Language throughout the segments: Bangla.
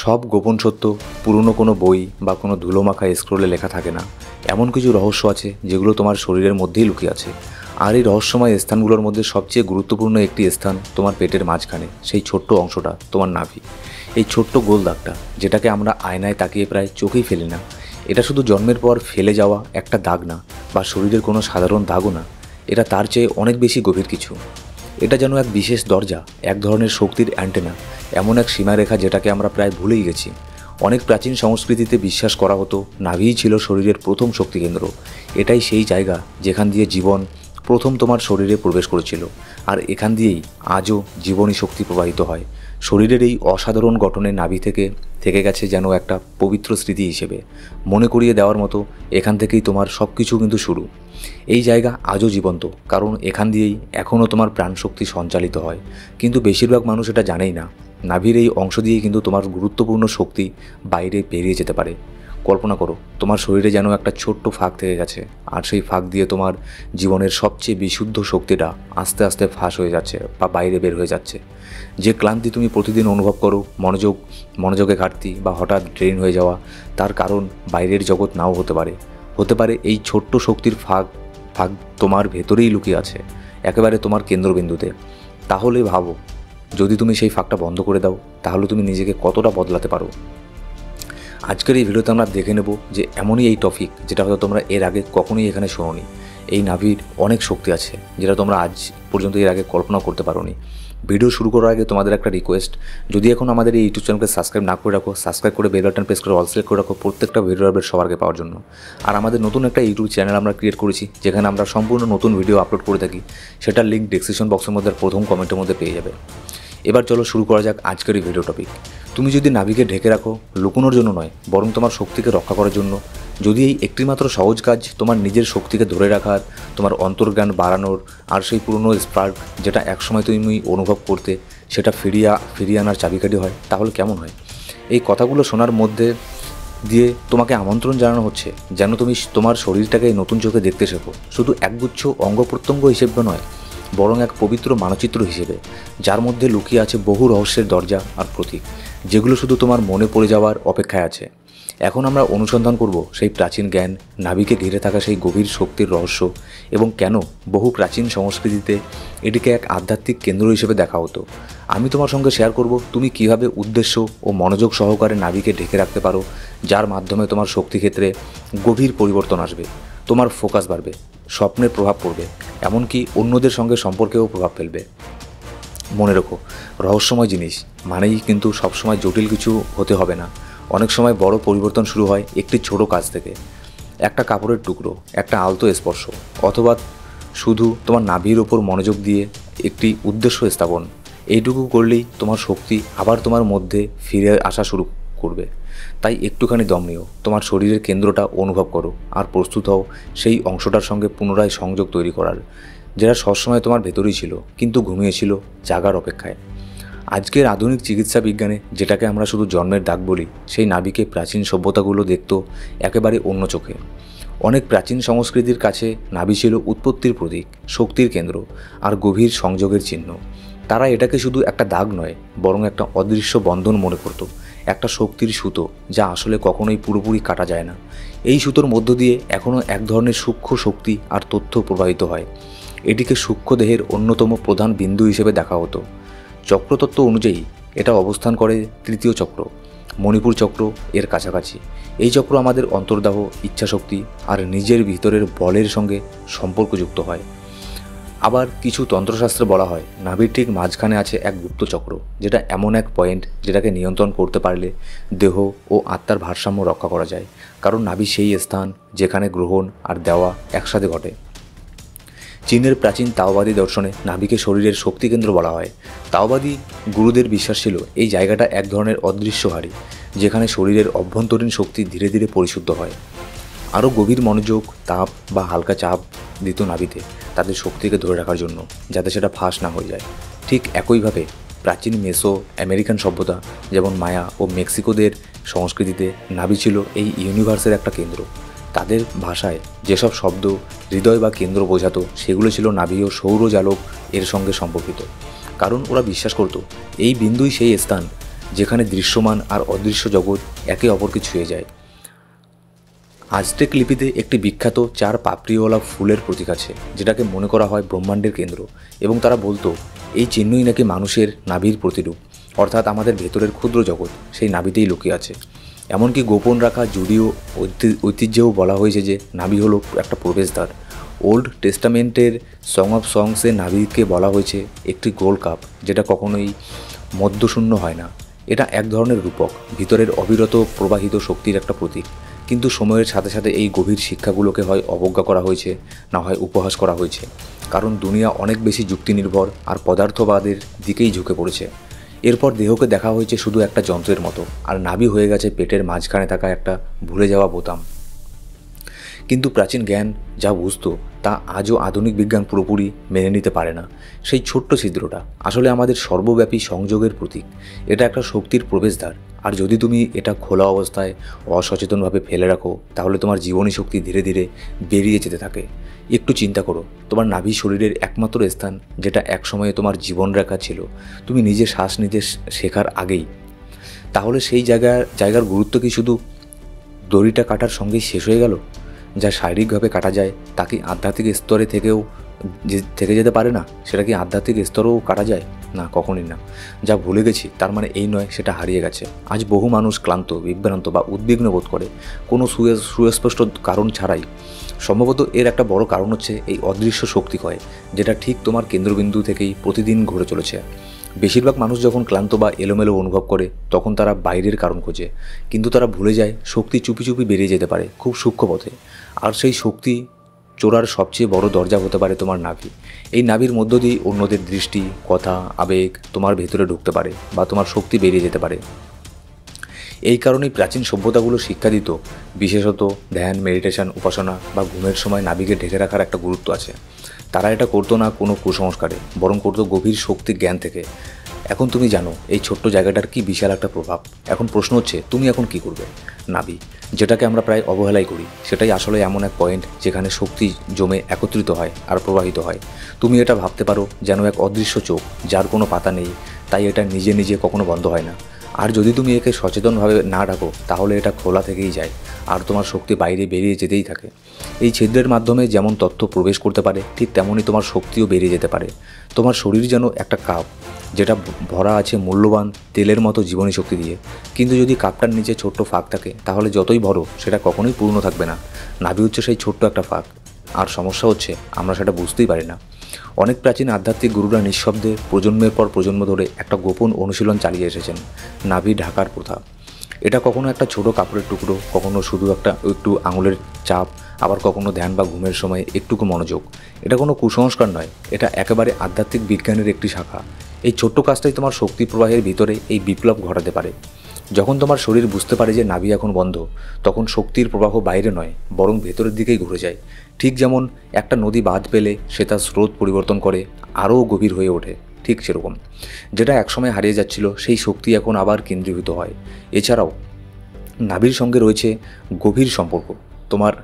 সব গোপন সত্য পুরনো কোনো বই বা কোনো ধুলোমাখা স্ক্রোলে লেখা থাকে না। এমন কিছু রহস্য আছে যেগুলো তোমার শরীরের মধ্যেই লুকিয়ে আছে। আর এই রহস্যময় স্থানগুলোর মধ্যে সবচেয়ে গুরুত্বপূর্ণ একটি স্থান তোমার পেটের মাঝখানে, সেই ছোট্ট অংশটা তোমার নাভি। এই ছোট্ট গোল দাগটা, যেটাকে আমরা আয়নায় তাকিয়ে প্রায় চোখেই ফেলি না। এটা শুধু জন্মের পর ফেলে যাওয়া একটা দাগ না, বা শরীরের কোনো সাধারণ দাগও না। এটা তার চেয়ে অনেক বেশি গভীর কিছু। এটা যেন এক বিশেষ দরজা, এক ধরনের শক্তির অ্যান্টেনা, এমন এক সীমারেখা যেটাকে আমরা প্রায় ভুলেই গেছি। অনেক প্রাচীন সংস্কৃতিতে বিশ্বাস করা হতো নাভিই ছিল শরীরের প্রথম শক্তিকেন্দ্র। এটাই সেই জায়গা যেখান দিয়ে জীবন প্রথম তোমার শরীরে প্রবেশ করেছিল, আর এখান দিয়েই আজও জীবনী শক্তি প্রবাহিত হয়। শরীরের এই অসাধারণ গঠনের নাভি থেকে গেছে যেন একটা পবিত্র স্মৃতি হিসেবে, মনে করিয়ে দেওয়ার মতো এখান থেকেই তোমার সব কিছু কিন্তু শুরু। এই জায়গা আজও জীবন্ত, কারণ এখান দিয়েই এখনও তোমার প্রাণশক্তি সঞ্চালিত হয়। কিন্তু বেশিরভাগ মানুষ এটা জানেই না। নাভির এই অংশ দিয়েই কিন্তু তোমার গুরুত্বপূর্ণ শক্তি বাইরে বেরিয়ে যেতে পারে। কল্পনা করো, তোমার শরীরে যেন একটা ছোট্ট ফাঁক থেকে গেছে, আর সেই ফাঁক দিয়ে তোমার জীবনের সবচেয়ে বিশুদ্ধ শক্তিটা আস্তে আস্তে ফাঁস হয়ে যাচ্ছে বা বাইরে বের হয়ে যাচ্ছে। যে ক্লান্তি তুমি প্রতিদিন অনুভব করো, মনোযোগে ঘাটতি বা হঠাৎ ড্রেন হয়ে যাওয়া, তার কারণ বাইরের জগৎ নাও হতে পারে এই ছোট্ট শক্তির ফাঁক তোমার ভেতরেই লুকিয়ে আছে, একেবারে তোমার কেন্দ্রবিন্দুতে। তাহলে ভাবো, যদি তুমি সেই ফাঁকটা বন্ধ করে দাও, তাহলে তুমি নিজেকে কতটা বদলাতে পারো। আজকের এই ভিডিওতে আমরা দেখে নেব যে এমনই এই টপিক যেটা হয়তো তোমরা এর আগে কখনোই এখানে শোনোনি। এই নাভির অনেক শক্তি আছে যেটা তোমরা আজ পর্যন্ত এর আগে কল্পনা করতে পারোনি। ভিডিও শুরু করার আগে তোমাদের একটা রিকোয়েস্ট, যদি এখন আমাদের এই ইউটিউব চ্যানেলকে সাবস্ক্রাইব না করে রাখো, সাবস্ক্রাইব করে বেল বাটন প্রেস করে অল সিলেক্ট করে রাখো প্রত্যেকটা ভিডিও আপডেট সবার আগে পাওয়ার জন্য। আর আমাদের নতুন একটা ইউটিউব চ্যানেল আমরা ক্রিয়েট করেছি, যেখানে আমরা সম্পূর্ণ নতুন ভিডিও আপলোড করে থাকি। সেটার লিঙ্ক ডেসক্রিপশন বক্সের মধ্যে প্রথম কমেন্টের মধ্যে পেয়ে যাবে। এবার চলো শুরু করা যাক আজকের এই ভিডিও টপিক। তুমি যদি নাভিকে ঢেকে রাখো, লুকোনোর জন্য নয়, বরং তোমার শক্তিকে রক্ষা করার জন্য, যদি এই একটিমাত্র সহজ কাজ তোমার নিজের শক্তিকে ধরে রাখার, তোমার অন্তর্জ্ঞান বাড়ানোর, আর সেই পুরনো স্পার্ক যেটা একসময় তুমি অনুভব করতে, সেটা ফিরিয়ে আনার চাবিকাঠি হয়, তাহলে কেমন হয়? এই কথাগুলো শোনার মধ্যে দিয়ে তোমাকে আমন্ত্রণ জানানো হচ্ছে যেন তুমি তোমার শরীরটাকে নতুন চোখে দেখতে শেখো, শুধু একগুচ্ছ অঙ্গ প্রত্যঙ্গ হিসেবে নয়, বরং এক পবিত্র মানচিত্র হিসেবে, যার মধ্যে লুকিয়ে আছে বহু রহস্যের দরজা আর প্রতীক, যেগুলো শুধু তোমার মনে পড়ে যাওয়ার অপেক্ষায় আছে। এখন আমরা অনুসন্ধান করব সেই প্রাচীন জ্ঞান, নাভিকে ঘিরে থাকা সেই গভীর শক্তির রহস্য, এবং কেন বহু প্রাচীন সংস্কৃতিতে এটিকে এক আধ্যাত্মিক কেন্দ্র হিসেবে দেখা হতো। আমি তোমার সঙ্গে শেয়ার করব তুমি কিভাবে উদ্দেশ্য ও মনোযোগ সহকারে নাভিকে ঢেকে রাখতে পারো, যার মাধ্যমে তোমার শক্তিক্ষেত্রে গভীর পরিবর্তন আসবে, তোমার ফোকাস বাড়বে, স্বপ্নের প্রভাব পড়বে, এমনকি অন্যদের সঙ্গে সম্পর্কেও প্রভাব ফেলবে। মনে রেখো, রহস্যময় জিনিস মানেই কিন্তু সবসময় জটিল কিছু হতে হবে না। অনেক সময় বড় পরিবর্তন শুরু হয় একটি ছোট কাজ থেকে, একটা কাপড়ের টুকরো, একটা আলতো স্পর্শ, অথবা শুধু তোমার নাভির ওপর মনোযোগ দিয়ে একটি উদ্দেশ্য স্থাপন। এইটুকু করলেই তোমার শক্তি আবার তোমার মধ্যে ফিরে আসা শুরু করবে। তাই একটুখানি দম নিও, তোমার শরীরের কেন্দ্রটা অনুভব করো, আর প্রস্তুত হও সেই অংশটার সঙ্গে পুনরায় সংযোগ তৈরি করার, যেটা সবসময় তোমার ভেতরেই ছিল কিন্তু ঘুমিয়েছিল জাগার অপেক্ষায়। আজকের আধুনিক চিকিৎসা বিজ্ঞানে যেটাকে আমরা শুধু জন্মের দাগ বলি, সেই নাভিকে প্রাচীন সভ্যতাগুলো দেখত একেবারে অন্য চোখে। অনেক প্রাচীন সংস্কৃতির কাছে নাভি ছিল উৎপত্তির প্রতীক, শক্তির কেন্দ্র, আর গভীর সংযোগের চিহ্ন। তারা এটাকে শুধু একটা দাগ নয়, বরং একটা অদৃশ্য বন্ধন মনে করত, একটা শক্তির সুতো যা আসলে কখনোই পুরোপুরি কাটা যায় না। এই সুতোর মধ্য দিয়ে এখনও এক ধরনের সূক্ষ্ম শক্তি আর তথ্য প্রবাহিত হয়। এটিকে সূক্ষ্ম দেহের অন্যতম প্রধান বিন্দু হিসেবে দেখা হতো। চক্রতত্ত্ব অনুযায়ী এটা অবস্থান করে তৃতীয় চক্র, মণিপুর চক্র এর কাছাকাছি। এই চক্র আমাদের অন্তর্দাহ, ইচ্ছাশক্তি আর নিজের ভিতরের বলের সঙ্গে সম্পর্কযুক্ত হয়। আবার কিছু তন্ত্রশাস্ত্রে বলা হয় নাভির ঠিক মাঝখানে আছে এক গুপ্ত চক্র, যেটা এমন এক পয়েন্ট যেটাকে নিয়ন্ত্রণ করতে পারলে দেহ ও আত্মার ভারসাম্য রক্ষা করা যায়, কারণ নাভি সেই স্থান যেখানে গ্রহণ আর দেওয়া একসাথে ঘটে। চীনের প্রাচীন তাওবাদী দর্শনে নাভিকে শরীরের শক্তিকেন্দ্র বলা হয়। তাওবাদী গুরুদের বিশ্বাস ছিল এই জায়গাটা এক ধরনের অদৃশ্য হাড়ি, যেখানে শরীরের অভ্যন্তরীণ শক্তি ধীরে ধীরে পরিশুদ্ধ হয়। আরও গভীর মনোযোগ, তাপ বা হালকা চাপ দিত নাভিতে তাদের শক্তিকে ধরে রাখার জন্য, যাতে সেটা ফাঁস না হয়ে যায়। ঠিক একইভাবে প্রাচীন মেসো আমেরিকান সভ্যতা, যেমন মায়া ও মেক্সিকোদের সংস্কৃতিতে নাভি ছিল এই ইউনিভার্সের একটা কেন্দ্র। তাদের ভাষায় যেসব শব্দ হৃদয় বা কেন্দ্র বোঝাতো, সেগুলো ছিল নাভি ও সৌরজালক এর সঙ্গে সম্পর্কিত, কারণ ওরা বিশ্বাস করত এই বিন্দুই সেই স্থান যেখানে দৃশ্যমান আর অদৃশ্য জগৎ একে অপরকে ছুঁয়ে যায়। আজটেক লিপিতে একটি বিখ্যাত 4 পাপড়িওয়ালা ফুলের প্রতীক আছে, যেটাকে মনে করা হয় ব্রহ্মাণ্ডের কেন্দ্র, এবং তারা বলতো এই চিহ্নই নাকি মানুষের নাভির প্রতিরূপ, অর্থাৎ আমাদের ভেতরের ক্ষুদ্র জগৎ সেই নাভিতেই লুকিয়ে আছে। এমনকি গোপন রাখা জুডিও ঐতিহ্যেও বলা হয়েছে যে নাভি হলো একটা প্রবেশদ্বার। ওল্ড টেস্টামেন্টের সং অফ সংসে নাভিকে বলা হয়েছে একটি গোল্ড কাপ, যেটা কখনোই মধ্যশূন্য হয় না। এটা এক ধরনের রূপক, ভিতরের অবিরত প্রবাহিত শক্তির একটা প্রতীক। কিন্তু সময়ের সাথে সাথে এই গভীর শিক্ষাগুলোকে হয় অবজ্ঞা করা হয়েছে, না হয় উপহাস করা হয়েছে, কারণ দুনিয়া অনেক বেশি যুক্তিনির্ভর আর পদার্থবাদের দিকেই ঝুঁকে পড়েছে। এরপর দেহকে দেখা হয়েছে শুধু একটা যন্ত্রের মতো, আর নাভি হয়ে গেছে পেটের মাঝখানে থাকা একটা ভুলে যাওয়া বোতাম। কিন্তু প্রাচীন জ্ঞান যা বুঝতো তা আজও আধুনিক বিজ্ঞান পুরোপুরি মেনে নিতে পারে না। সেই ছোট্ট ছিদ্রটা আসলে আমাদের সর্বব্যাপী সংযোগের প্রতীক। এটা একটা শক্তির প্রবেশদ্বার, আর যদি তুমি এটা খোলা অবস্থায় অসচেতনভাবে ফেলে রাখো, তাহলে তোমার জীবনী শক্তি ধীরে ধীরে বেরিয়ে যেতে থাকে। একটু চিন্তা করো, তোমার নাভি শরীরের একমাত্র স্থান, যেটা একসময়ে তোমার জীবনরেখা ছিল তুমি নিজে শ্বাস নিতে শেখার আগেই। তাহলে সেই জায়গার গুরুত্ব কি শুধু দড়িটা কাটার সঙ্গেই শেষ হয়ে গেল? যা শারীরিকভাবে কাটা যায় তা কি আধ্যাত্মিক স্তরে থেকে যেতে পারে না? সেটা কি আধ্যাত্মিক স্তরেও কাটা যায় না? কখনই না। যা ভুলে গেছি তার মানে এই নয় সেটা হারিয়ে গেছে। আজ বহু মানুষ ক্লান্ত, বিভ্রান্ত বা উদ্বিগ্ন বোধ করে, কোনো সুস্পষ্ট কারণ ছাড়াই। সম্ভবত এর একটা বড় কারণ হচ্ছে এই অদৃশ্য শক্তিক্ষয়, যেটা ঠিক তোমার কেন্দ্রবিন্দু থেকেই প্রতিদিন ঘুরে চলেছে। বেশিরভাগ মানুষ যখন ক্লান্ত বা এলোমেলো অনুভব করে, তখন তারা বাইরের কারণ খোঁজে, কিন্তু তারা ভুলে যায় শক্তি চুপি চুপি বেরিয়ে যেতে পারে খুব সূক্ষ্ম পথে। আর সেই শক্তি চোরার সবচেয়ে বড় দরজা হতে পারে তোমার নাভি। এই নাভির মধ্য দিয়ে অন্যদের দৃষ্টি, কথা, আবেগ তোমার ভেতরে ঢুকতে পারে, বা তোমার শক্তি বেরিয়ে যেতে পারে। এই কারণেই প্রাচীন সভ্যতাগুলো শিক্ষা দিত, বিশেষত ধ্যান, মেডিটেশন, উপাসনা বা ঘুমের সময় নাভিকে ঢেকে রাখার একটা গুরুত্ব আছে। তারা এটা করতো না কোনো কুসংস্কারে, বরং করতো গভীর শক্তি জ্ঞান থেকে। এখন তুমি জানো এই ছোট্ট জায়গাটার কি বিশাল একটা প্রভাব। এখন প্রশ্ন হচ্ছে, তুমি এখন কি করবে? নাভি, যেটাকে আমরা প্রায় অবহেলাই করি, সেটাই আসলে এমন এক পয়েন্ট যেখানে শক্তি জমে একত্রিত হয় আর প্রবাহিত হয়। তুমি এটা ভাবতে পারো যেন এক অদৃশ্য চোখ, যার কোনো পাতা নেই, তাই এটা নিজে নিজে কখনো বন্ধ হয় না। আর যদি তুমি একে সচেতনভাবে না ডাকো, তাহলে এটা খোলা থেকেই যায়, আর তোমার শক্তি বাইরে বেরিয়ে যেতেই থাকে। এই ছিদ্রের মাধ্যমে যেমন তথ্য প্রবেশ করতে পারে, ঠিক তেমনই তোমার শক্তিও বেরিয়ে যেতে পারে। তোমার শরীর যেন একটা কাপ, যেটা ভরা আছে মূল্যবান তেলের মতো জীবনী শক্তি দিয়ে। কিন্তু যদি কাপটার নিচে ছোট্ট ফাঁক থাকে, তাহলে যতই ভরো সেটা কখনোই পূর্ণ থাকবে না। নাভি হচ্ছে সেই ছোট্ট একটা ফাঁক, আর সমস্যা হচ্ছে আমরা সেটা বুঝতেই পারি না। অনেক প্রাচীন আধ্যাত্মিক গুরুরা নিঃশব্দে প্রজন্মের পর প্রজন্ম ধরে একটা গোপন অনুশীলন চালিয়ে এসেছেন, নাভি ঢাকার প্রথা। এটা কখনো একটা ছোট কাপড়ের টুকরো, কখনো শুধু একটু আঙুলের চাপ, আবার কখনো ধ্যান বা ঘুমের সময় একটুকু মনোযোগ। এটা কোনো কুসংস্কার নয়, এটা একেবারে আধ্যাত্মিক বিজ্ঞানের একটি শাখা। এই ছোট্ট কাজটাই তোমার শক্তি প্রবাহের ভিতরে এই বিপ্লব ঘটাতে পারে। যখন তোমার শরীর বুঝতে পারে যে নাভি এখন বন্ধ, তখন শক্তির প্রবাহ বাইরে নয়, বরং ভেতরের দিকেই ঘুরে যায়। ঠিক যেমন একটা নদী বাঁধ পেলে সে তার স্রোত পরিবর্তন করে আরও গভীর হয়ে ওঠে, ঠিক সেরকম যেটা একসময় হারিয়ে যাচ্ছিল, সেই শক্তি এখন আবার কেন্দ্রীভূত হয়। এছাড়াও নাভির সঙ্গে রয়েছে গভীর সম্পর্ক। তোমার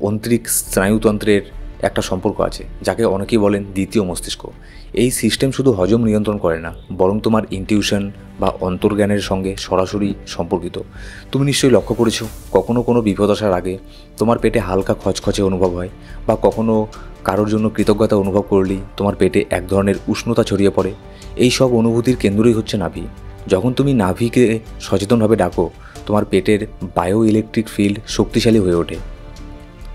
অন্তরিক স্নায়ুতন্ত্রের একটা সম্পর্ক আছে, যাকে অনেকেই বলেন দ্বিতীয় মস্তিষ্ক। এই সিস্টেম শুধু হজম নিয়ন্ত্রণ করে না, বরং তোমার ইনটিউশন বা অন্তর্জ্ঞানের সঙ্গে সরাসরি সম্পর্কিত। তুমি নিশ্চয়ই লক্ষ্য করেছো, কখনো কোনো বিপদ আসার আগে তোমার পেটে হালকা খচখচে অনুভব হয়, বা কখনো কারোর জন্য কৃতজ্ঞতা অনুভব করলেই তোমার পেটে এক ধরনের উষ্ণতা ছড়িয়ে পড়ে। এই সব অনুভূতির কেন্দ্রই হচ্ছে নাভি। যখন তুমি নাভিকে সচেতনভাবে ডাকো, তোমার পেটের বায়ো ইলেকট্রিক ফিল্ড শক্তিশালী হয়ে ওঠে।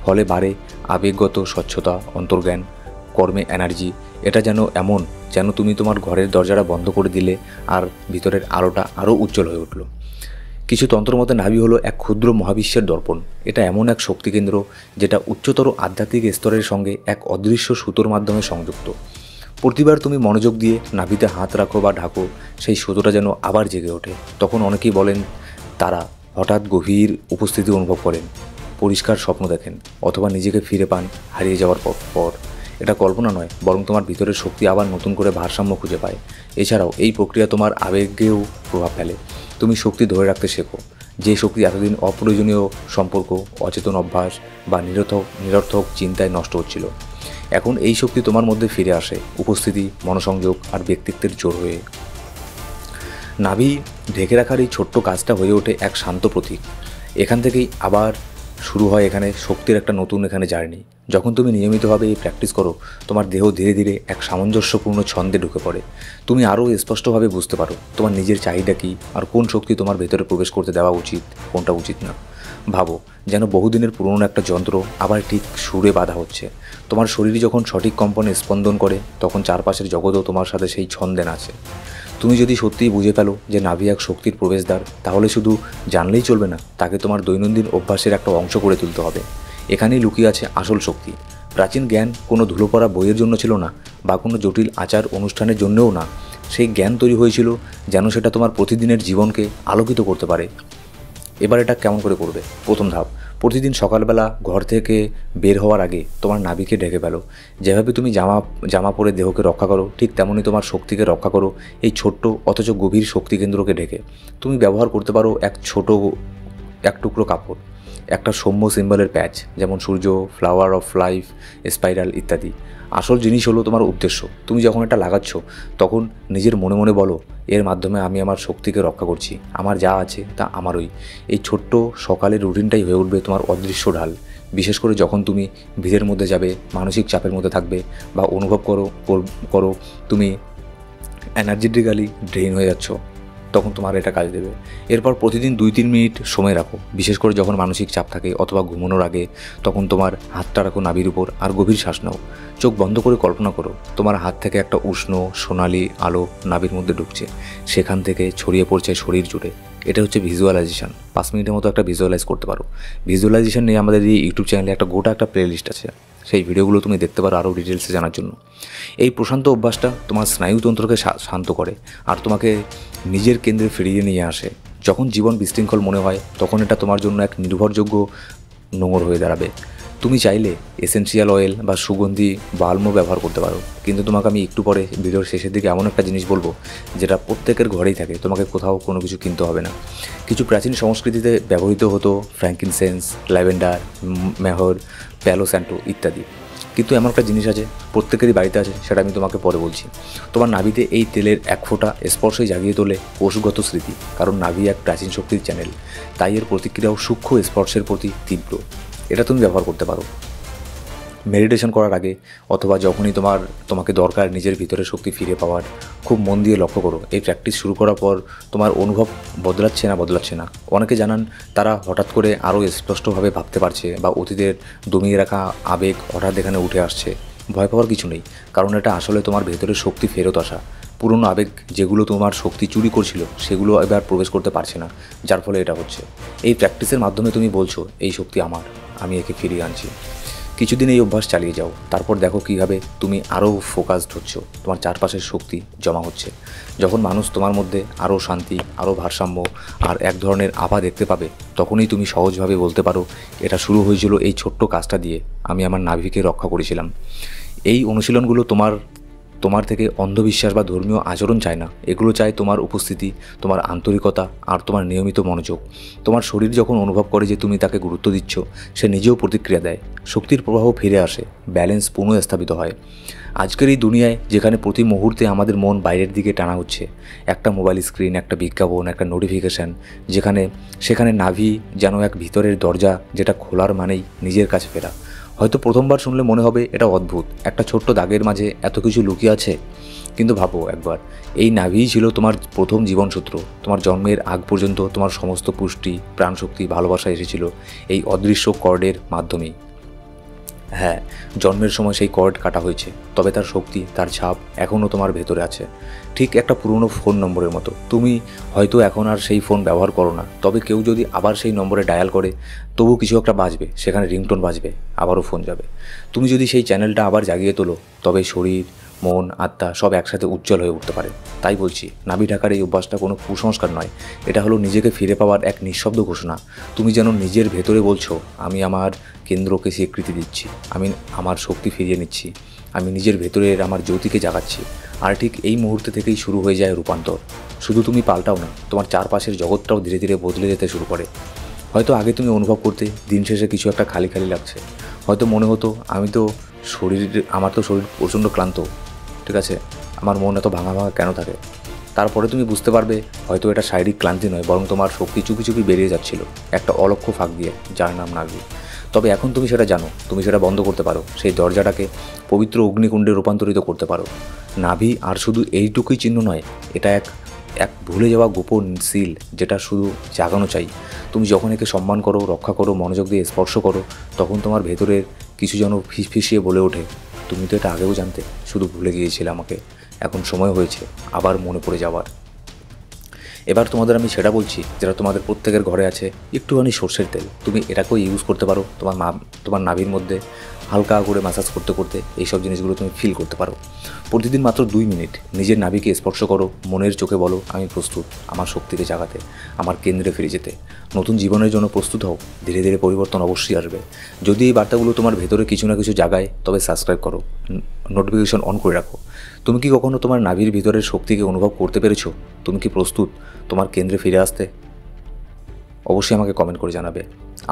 ফলে বাড়ে আবেগগত স্বচ্ছতা, অন্তর্জ্ঞান, কর্মে এনার্জি। এটা যেন তুমি তোমার ঘরের দরজাটা বন্ধ করে দিলে আর ভিতরের আলোটা আরও উজ্জ্বল হয়ে উঠল। কিছু তন্ত্রমতে নাভি হলো এক ক্ষুদ্র মহাবিশ্বের দর্পণ। এটা এমন এক শক্তিকেন্দ্র যেটা উচ্চতর আধ্যাত্মিক স্তরের সঙ্গে এক অদৃশ্য সুতোর মাধ্যমে সংযুক্ত। প্রতিবার তুমি মনোযোগ দিয়ে নাভিতে হাত রাখো বা ঢাকো, সেই সুতোটা যেন আবার জেগে ওঠে। তখন অনেকেই বলেন তারা হঠাৎ গভীর উপস্থিতি অনুভব করেন, পরিষ্কার স্বপ্ন দেখেন, অথবা নিজেকে ফিরে পান হারিয়ে যাওয়ার পর। এটা কল্পনা নয়, বরং তোমার ভিতরের শক্তি আবার নতুন করে ভারসাম্য খুঁজে পায়। এছাড়াও এই প্রক্রিয়া তোমার আবেগেও প্রভাব ফেলে। তুমি শক্তি ধরে রাখতে শেখো, যে শক্তি এতদিন অপ্রয়োজনীয় সম্পর্ক, অচেতন অভ্যাস বা নিরর্থক চিন্তায় নষ্ট হচ্ছিল। এখন এই শক্তি তোমার মধ্যে ফিরে আসে উপস্থিতি, মনোসংযোগ আর ব্যক্তিত্বের জোর হয়ে। নাভি ঢেকে রাখার এই ছোট্ট কাজটা হয়ে ওঠে এক শান্ত প্রতীক। এখান থেকেই আবার শুরু হয় এখানে শক্তির একটা নতুন এখানে জার্নি। যখন তুমি নিয়মিতভাবে এই প্র্যাকটিস করো, তোমার দেহ ধীরে ধীরে এক সামঞ্জস্যপূর্ণ ছন্দে ঢুকে পড়ে। তুমি আরও স্পষ্টভাবে বুঝতে পারো তোমার নিজের চাহিদা কী, আর কোন শক্তি তোমার ভেতরে প্রবেশ করতে দেওয়া উচিত, কোনটা উচিত না। ভাবো যেন বহুদিনের পুরনো একটা যন্ত্র আবার ঠিক সুরে বাঁধা হচ্ছে। তোমার শরীর যখন সঠিক কম্পনে স্পন্দন করে, তখন চারপাশের জগৎও তোমার সাথে সেই ছন্দে নাচে। তুমি যদি সত্যিই বুঝে ফেলো যে নাভি এক শক্তির প্রবেশদ্বার, তাহলে শুধু জানলেই চলবে না, তাকে তোমার দৈনন্দিন অভ্যাসের একটা অংশ করে তুলতে হবে। এখানেই লুকিয়ে আছে আসল শক্তি। প্রাচীন জ্ঞান কোনো ধুলো পড়া বইয়ের জন্য ছিল না, বা কোনো জটিল আচার অনুষ্ঠানের জন্যও না। সেই জ্ঞান তৈরি হয়েছিল যেন সেটা তোমার প্রতিদিনের জীবনকে আলোকিত করতে পারে। এবার এটা কেমন করে করবে? প্রথম ধাপ, প্রতিদিন সকালবেলা ঘর থেকে বের হওয়ার আগে তোমার নাভিকে ঢেকে ফেলো। যেভাবে তুমি জামা পরে দেহকে রক্ষা করো, ঠিক তেমনই তোমার শক্তিকে রক্ষা করো এই ছোট্ট অথচ গভীর শক্তি কেন্দ্রকে ঢেকে। তুমি ব্যবহার করতে পারো এক টুকরো কাপড়, একটা সৌম্য সিম্বলের প্যাচ, যেমন সূর্য, ফ্লাওয়ার অফ লাইফ, স্পাইরাল ইত্যাদি। আসল জিনিস হলো তোমার উদ্দেশ্য। তুমি যখন এটা লাগাচ্ছ, তখন নিজের মনে মনে বলো, এর মাধ্যমে আমি আমার শক্তিকে রক্ষা করছি, আমার যা আছে তা আমারই। এই ছোট্ট সকালের রুটিনটাই হয়ে উঠবে তোমার অদৃশ্য ঢাল। বিশেষ করে যখন তুমি ভিড়ের মধ্যে যাবে, মানসিক চাপের মধ্যে থাকবে, বা অনুভব করো তুমি এনার্জেটিক্যালি ড্রেন হয়ে যাচ্ছ, তখন তোমার এটা কাজ দেবে। এরপর প্রতিদিন 2-3 মিনিট সময় রাখো, বিশেষ করে যখন মানসিক চাপ থাকে অথবা ঘুমানোর আগে। তখন তোমার হাতটা রাখো নাভির উপর আর গভীর শ্বাস নাও। চোখ বন্ধ করে কল্পনা করো তোমার হাত থেকে একটা উষ্ণ সোনালি আলো নাভির মধ্যে ঢুকছে, সেখান থেকে ছড়িয়ে পড়ছে শরীর জুড়ে। এটা হচ্ছে ভিজুয়ালাইজেশন। 5 মিনিটের মতো একটা ভিজুয়ালাইজ করতে পারো। ভিজুয়ালাইজেশন নিয়ে আমাদের এই ইউটিউব চ্যানেলে গোটা একটা প্লেলিস্ট আছে, সেই ভিডিওগুলো তুমি দেখতে পারো আরও ডিটেলসে জানার জন্য। এই প্রশান্ত অভ্যাসটা তোমার স্নায়ুতন্ত্রকে শান্ত করে আর তোমাকে নিজের কেন্দ্রে ফিরিয়ে নিয়ে আসে। যখন জীবন বিশৃঙ্খল মনে হয়, তখন এটা তোমার জন্য এক নির্ভরযোগ্য নোঙর হয়ে দাঁড়াবে। তুমি চাইলে এসেনশিয়াল অয়েল বা সুগন্ধি বাল্মও ব্যবহার করতে পারো, কিন্তু তোমাকে আমি একটু পরে ভিডিওর শেষের দিকে এমন একটা জিনিস বলবো যেটা প্রত্যেকের ঘরেই থাকে, তোমাকে কোথাও কোনো কিছু কিনতে হবে না। কিছু প্রাচীন সংস্কৃতিতে ব্যবহৃত হতো ফ্র্যাঙ্কিনসেন্স, ল্যাভেন্ডার, মেহর, প্যালো স্যান্টো ইত্যাদি। কিন্তু এমন একটা জিনিস আছে, প্রত্যেকেরই বাড়িতে আছে, সেটা আমি তোমাকে পরে বলছি। তোমার নাভিতে এই তেলের এক ফোঁটা স্পর্শই জাগিয়ে তোলে কোষগত স্মৃতি, কারণ নাভি এক প্রাচীন শক্তির চ্যানেল, তাই এর প্রতিক্রিয়াও সূক্ষ্ম স্পর্শের প্রতি তীব্র। এটা তুমি ব্যবহার করতে পারো মেডিটেশন করার আগে, অথবা যখনই তোমাকে দরকার নিজের ভিতরে শক্তি ফিরে পাওয়ার। খুব মন দিয়ে লক্ষ্য করো, এই প্র্যাকটিস শুরু করার পর তোমার অনুভব বদলাচ্ছে না। অনেকে জানান তারা হঠাৎ করে আরও স্পষ্টভাবে ভাবতে পারছে, বা অতীতের দমিয়ে রাখা আবেগ হঠাৎ এখানে উঠে আসছে। ভয় পাওয়ার কিছু নেই, কারণ এটা আসলে তোমার ভেতরের শক্তি ফেরত আসা। পুরনো আবেগ যেগুলো তোমার শক্তি চুরি করছিল, সেগুলো এবার প্রবেশ করতে পারছে না, যার ফলে এটা হচ্ছে। এই প্র্যাকটিসের মাধ্যমে তুমি বলছো, এই শক্তি আমার, আমি একে ফিরিয়ে আনছি। কিছুদিন এই অভ্যাস চালিয়ে যাও, তারপর দেখো কীভাবে তুমি আরও ফোকাসড হচ্ছ, তোমার চারপাশের শক্তি জমা হচ্ছে। যখন মানুষ তোমার মধ্যে আরও শান্তি, আরও ভারসাম্য আর এক ধরনের আভা দেখতে পাবে, তখনই তুমি সহজভাবে বলতে পারো, এটা শুরু হয়েছিল এই ছোট্ট কাজটা দিয়ে, আমি আমার নাভিকে রক্ষা করেছিলাম। এই অনুশীলনগুলো তোমার থেকে অন্ধবিশ্বাস বা ধর্মীয় আচরণ চায় না, এগুলো চায় তোমার উপস্থিতি, তোমার আন্তরিকতা আর তোমার নিয়মিত মনোযোগ। তোমার শরীর যখন অনুভব করে যে তুমি তাকে গুরুত্ব দিচ্ছ, সে নিজেও প্রতিক্রিয়া দেয়, শক্তির প্রবাহ ফিরে আসে, ব্যালেন্স পুনঃস্থাপিত হয়। আজকের এই দুনিয়ায় যেখানে প্রতি মুহূর্তে আমাদের মন বাইরের দিকে টানা হচ্ছে, একটা মোবাইল স্ক্রিন, একটা বিজ্ঞাপন, একটা নোটিফিকেশান, সেখানে নাভি যেন এক ভিতরের দরজা, যেটা খোলার মানেই নিজের কাছে ফেরা। হয়তো প্রথমবার শুনলে মনে হবে এটা অদ্ভুত, একটা ছোট্ট দাগের মাঝে এত কিছু লুকিয়ে আছে। কিন্তু ভাবো একবার, এই নাভিই ছিল তোমার প্রথম জীবনসূত্র। তোমার জন্মের আগ পর্যন্ত তোমার সমস্ত পুষ্টি, প্রাণশক্তি, ভালোবাসা এসেছিল এই অদৃশ্য কর্ডের মাধ্যমেই। হ্যাঁ, জন্মের সময় সেই কর্ড কাটা হয়েছে, তবে তার শক্তি, তার ছাপ এখনও তোমার ভেতরে আছে। ঠিক একটা পুরনো ফোন নম্বরের মতো। তুমি হয়তো এখন আর সেই ফোন ব্যবহার করো না, তবে কেউ যদি আবার সেই নম্বরে ডায়াল করে, তবু কিছু একটা বাজবে, সেখানে রিংটোন বাজবে, আবারও ফোন যাবে। তুমি যদি সেই চ্যানেলটা আবার জাগিয়ে তোলো, তবে শরীর, মন, আত্মা সব একসাথে উজ্জ্বল হয়ে উঠতে পারে। তাই বলছি, নাভি ঢাকার এই অভ্যাসটা কোনো কুসংস্কার নয়, এটা হলো নিজেকে ফিরে পাওয়ার এক নিঃশব্দ ঘোষণা। তুমি যেন নিজের ভেতরে বলছো, আমি আমার কেন্দ্রকে স্বীকৃতি দিচ্ছি, আমি আমার শক্তি ফিরিয়ে নিচ্ছি, আমি নিজের ভেতরের আমার জ্যোতিকে জাগাচ্ছি। আর ঠিক এই মুহূর্তে থেকেই শুরু হয়ে যায় রূপান্তর। শুধু তুমি পাল্টাও না, তোমার চারপাশের জগৎটাও ধীরে ধীরে বদলে যেতে শুরু করে। হয়তো আগে তুমি অনুভব করতে দিন শেষে কিছু একটা খালি খালি লাগছে, হয়তো মনে হতো আমার তো শরীর প্রচণ্ড ক্লান্ত, ঠিক আছে, আমার মন এত ভাঙা ভাঙা কেন থাকে। তারপরে তুমি বুঝতে পারবে হয়তো এটা শারীরিক ক্লান্তি নয়, বরং তোমার শক্তি চুপি চুপি বেরিয়ে যাচ্ছিল একটা অলক্ষ্য ফাঁক দিয়ে, যার নাম নাভি। তবে এখন তুমি সেটা জানো, তুমি সেটা বন্ধ করতে পারো, সেই দরজাটাকে পবিত্র অগ্নিকুণ্ডে রূপান্তরিত করতে পারো। নাভি আর শুধু এইটুকুই চিহ্ন নয়, এটা এক এক ভুলে যাওয়া গোপন সিল, যেটা শুধু জাগানো চাই। তুমি যখন একে সম্মান করো, রক্ষা করো, মনোযোগ দিয়ে স্পর্শ করো, তখন তোমার ভেতরের কিছু যেন ফিসফিসিয়ে বলে ওঠে, তুমি তো এটা আগেও জানতে, শুধু ভুলে গিয়েছিলে আমাকে। এখন সময় হয়েছে আবার মনে পড়ে যাওয়ার। এবার তোমাদের আমি সেটা বলছি যেটা তোমাদের প্রত্যেকের ঘরে আছে, একটুখানি সর্ষের তেল। তুমি এটাকেও ইউজ করতে পারো তোমার নাভির মধ্যে হালকা করে ম্যাসাজ করতে করতে এইসব জিনিসগুলো তুমি ফিল করতে পারো। প্রতিদিন মাত্র 2 মিনিট নিজের নাভিকে স্পর্শ করো, মনের চোখে বলো, আমি প্রস্তুত আমার শক্তিকে জাগাতে, আমার কেন্দ্রে ফিরে যেতে। নতুন জীবনের জন্য প্রস্তুত হও, ধীরে ধীরে পরিবর্তন অবশ্যই আসবে। যদি এই বার্তাগুলো তোমার ভেতরে কিছু না কিছু জাগায়, তবে সাবস্ক্রাইব করো, নোটিফিকেশন অন করে রাখো। তুমি কি কখনো তোমার নাভির ভিতরের শক্তিকে অনুভব করতে পেরেছো? তুমি কি প্রস্তুত তোমার কেন্দ্রে ফিরে আসতে? অবশ্যই আমাকে কমেন্ট করে জানাবে।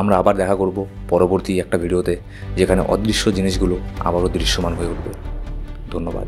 আমরা আবার দেখা করব পরবর্তী একটা ভিডিওতে, যেখানে অদৃশ্য জিনিসগুলো আবারও দৃশ্যমান হয়ে উঠবে। ধন্যবাদ।